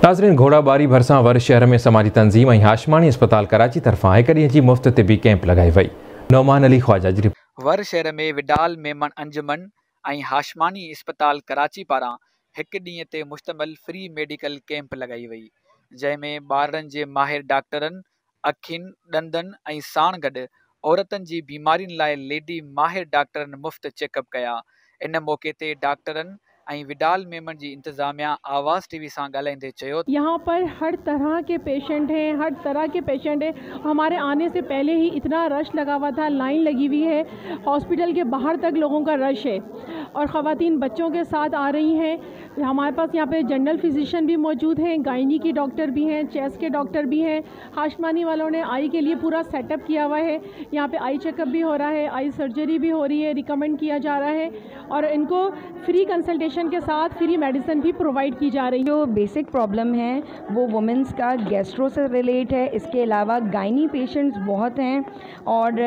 नाज़रीन, घोड़ाबारी भरिसां वर शहर में समाजी तंज़ीम ऐं हाशमानी अस्पताल कराची तरफ़ां हिक ॾींहं जी मुफ़्त तिबी कैंप लगाई वई। नौमान अली ख्वाजा जी वर शहर में विडाल मेमन अंजुमन ऐं हाशमानी अस्पताल कराची पारां हिकु ॾींहं ते मुश्तमिल फ्री मेडिकल कैंप लगाई वई, जंहिंमें ॿारनि जे माहिर डॉक्टरनि, अखियुनि, ॾंदनि ऐं साण गॾु औरतुनि जी बीमारियुनि लाइ लेडी माहिर डॉक्टरनि मुफ़्त चेकअप कया। इन मौके ते डॉक्टरनि ऐं विडाल मेमन जी इंतज़ामिया आवाज़ टीवी सां ॻाल्हाईंदे चयो, यहाँ पर हर तरह के पेशेंट हैं, हर तरह के पेशेंट हैं। हमारे आने से पहले ही इतना रश लगा हुआ था, लाइन लगी हुई है, हॉस्पिटल के बाहर तक लोगों का रश है और ख़वातीन बच्चों के साथ आ रही हैं। हमारे पास यहाँ पे जनरल फिजिशियन भी मौजूद हैं, गायनी की डॉक्टर भी हैं, चेस्ट के डॉक्टर भी हैं। हाशमानी वालों ने आई के लिए पूरा सेटअप किया हुआ है। यहाँ पे आई चेकअप भी हो रहा है, आई सर्जरी भी हो रही है, रिकमेंड किया जा रहा है और इनको फ्री कंसल्टेशन के साथ फ्री मेडिसिन भी प्रोवाइड की जा रही है। जो बेसिक प्रॉब्लम है वो वुमेंस का गैस्ट्रो से रिलेट है। इसके अलावा गायनी पेशेंट्स बहुत हैं और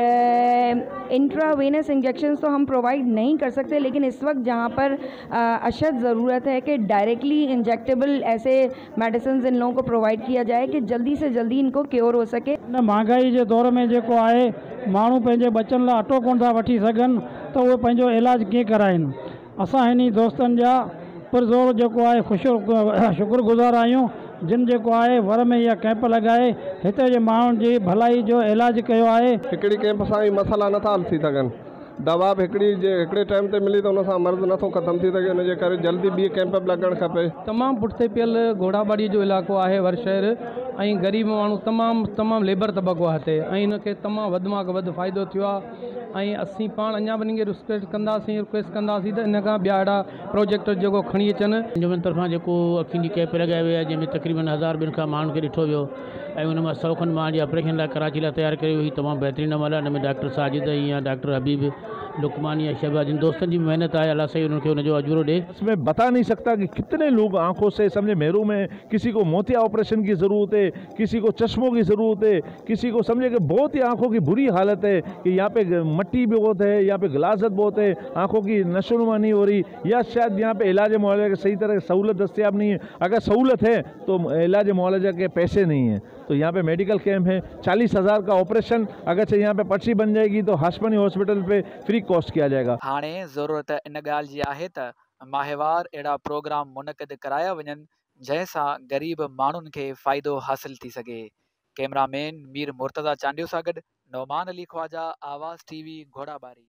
इंट्रावेनस इंजेक्शंस तो हम प्रोवाइड नहीं कर सकते, लेकिन इस वक्त जहाँ पर अशद ज़रूरत है कि डायरेक्टली इंजेक्टेबल ऐसे मेडिसिन इन लोगों को प्रोवाइड किया जाए कि जल्दी से जल्दी इनको क्योर हो सके। न महंगाई के दौर में जो है माण्हू पंहिंजे बच्चन लाइ अटो कोन था वठी सघनि तो उहे पंहिंजो इलाज कीअं कराइनि। असां हिन दोस्तनि जा पुरज़ोर जो है शुक्रगुज़ार आहियूं जिन जो है वर में यह कैंप लगाए हिते जे माण्हुनि जी भलाई जो इलाज किया है। हिकिड़ी कैंप सां ही मसला नथा हल थी सघनि। दवा बि हिकिड़े टाइम ते मिली तो उन सां मर्ज़ नथो ख़त्म थी सघे, उनजे करे जल्दी ॿी कैंप बि लॻणु खपे। तमामु पुठिते पियल घोड़ाबाड़ी जो इलाइक़ो आहे वर शहर ऐं ग़रीब माण्हू तमामु लेबर तबक़ो आहे हिते ऐं इनखे तमामु वधि मां वधि फ़ाइदो थियो आहे ऐं असीं पाण अञा वञी रिक्वेस्ट कंदासीं त इन खां ॿिया अहिड़ा प्रोजेक्ट जेको खणी अचनि। अंजुमन तरफ़ां जेको अखियुनि जी कैंप लॻाई वई आहे जंहिंमें तक़रीबन 1000 ॿिनि खां माण्हुनि खे ॾिठो वियो ऐं उन मां 100 खनि माण्हुनि जी ऑपरेशन लाइ कराची लाइ तयारु कई हुई। तमामु बहितरीनु अमल आहे। हिन में डॉक्टर साजिद या डॉक्टर हबीब लुकमानी या शहबाज जिन दोस्तों की मेहनत है, अल्लाह सही उनके उनजो अजूरो दे। इसमें बता नहीं सकता कि कितने लोग आंखों से समझे मेरू में किसी को मोतिया ऑपरेशन की ज़रूरत है, किसी को चश्मों की ज़रूरत है, किसी को समझे कि बहुत ही आंखों की बुरी हालत है कि यहाँ पे मट्टी भी बहुत है, यहाँ पे गलाजत बहुत है, आंखों की नशोनुमा नहीं हो रही या शायद यहाँ पे इलाज मुआवजा की सही तरह सहूलत दस्तियाब नहीं है। अगर सहूलत है तो इलाज मुआवजा के पैसे नहीं हैं। तो यहाँ पे मेडिकल कैंप है, 40,000 का ऑपरेशन अगर से यहाँ पे पर्ची बन जाएगी तो हाशमानी हॉस्पिटल पे फ्री कॉस्ट किया जाएगा। हाणे ज़रूरत इन ॻाल्हि जी आहे त माहिवार अहिड़ा प्रोग्राम मुनक़िद कराया वञनि जंहिंसां ग़रीब माण्हुनि खे फ़ाइदो हासिल थी सघे। कैमरामैन मीर मुर्तज़ा चांडियो सां गॾु नौमान अली ख्वाजा, आवाज़ टीवी, घोड़ाबारी।